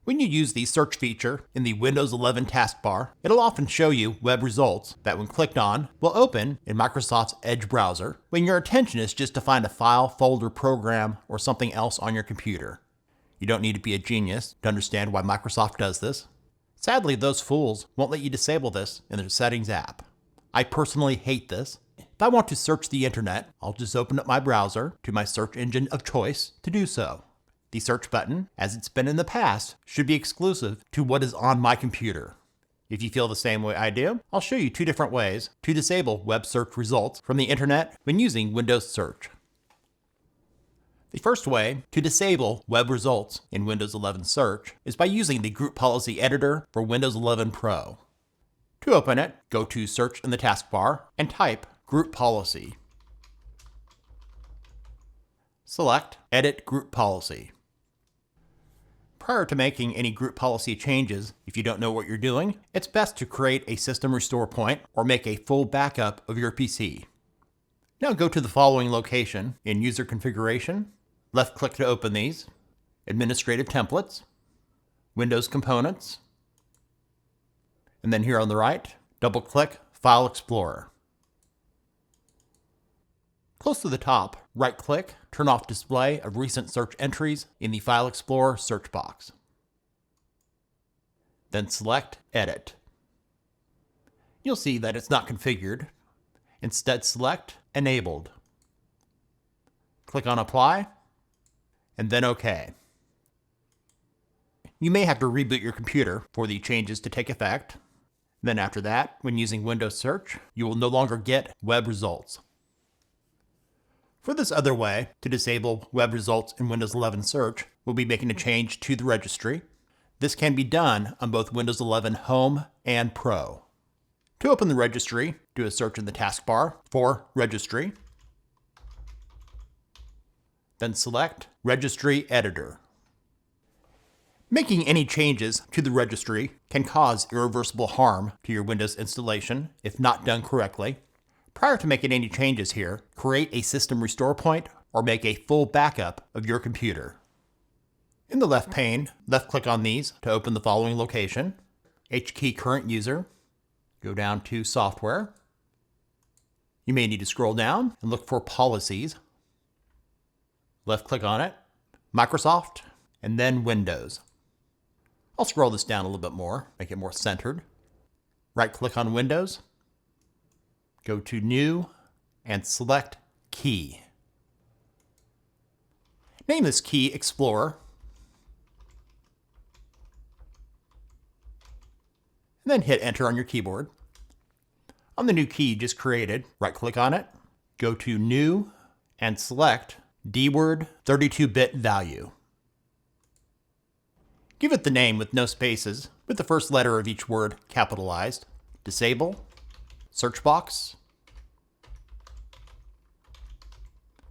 When you use the search feature in the Windows 11 taskbar, it'll often show you web results that when clicked on will open in Microsoft's Edge browser when your intention is just to find a file, folder, program, or something else on your computer. You don't need to be a genius to understand why Microsoft does this. Sadly, those fools won't let you disable this in their Settings app. I personally hate this. If I want to search the internet, I'll just open up my browser to my search engine of choice to do so. The search button, as it's been in the past, should be exclusive to what is on my computer. If you feel the same way I do, I'll show you 2 different ways to disable web search results from the internet when using Windows Search. The first way to disable web results in Windows 11 Search is by using the Group Policy Editor for Windows 11 Pro. To open it, go to Search in the taskbar and type Group Policy. Select Edit Group Policy. Prior to making any group policy changes, if you don't know what you're doing, it's best to create a system restore point or make a full backup of your PC. Now go to the following location in User Configuration, left-click to open these, Administrative Templates, Windows Components, and then here on the right, double-click File Explorer. Close to the top, right-click, turn off display of recent search entries in the File Explorer search box. Then select Edit. You'll see that it's not configured. Instead, select Enabled. Click on Apply, and then OK. You may have to reboot your computer for the changes to take effect. Then after that, when using Windows Search, you will no longer get web results. For this other way to disable web results in Windows 11 Search, we'll be making a change to the registry. This can be done on both Windows 11 Home and Pro. To open the registry, do a search in the taskbar for Registry. Then select Registry Editor. Making any changes to the registry can cause irreversible harm to your Windows installation if not done correctly. Prior to making any changes here, create a system restore point or make a full backup of your computer. In the left pane, left-click on these to open the following location. HKey Current User. Go down to Software. You may need to scroll down and look for Policies. Left-click on it, Microsoft, and then Windows. I'll scroll this down a little bit more, make it more centered. Right-click on Windows. Go to New and select Key. Name this key Explorer. And then hit Enter on your keyboard. On the new key you just created, right-click on it, go to New and select DWORD 32-bit value. Give it the name with no spaces, with the first letter of each word capitalized. Disable. Search box,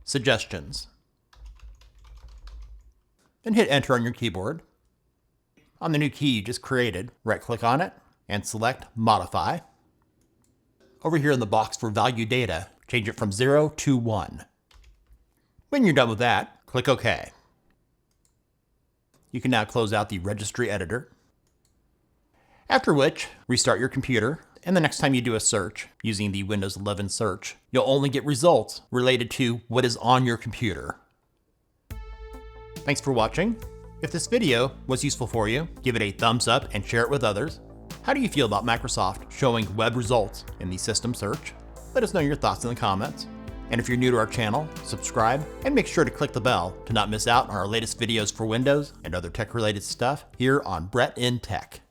Suggestions. Then hit Enter on your keyboard. On the new key you just created, right-click on it and select Modify. Over here in the box for value data, change it from 0 to 1. When you're done with that, click OK. You can now close out the registry editor. After which, restart your computer. And the next time you do a search using the Windows 11 Search, you'll only get results related to what is on your computer. Thanks for watching. If this video was useful for you, give it a thumbs up and share it with others. How do you feel about Microsoft showing web results in the system search? Let us know your thoughts in the comments. And if you're new to our channel, subscribe and make sure to click the bell to not miss out on our latest videos for Windows and other tech-related stuff here on Brett in Tech.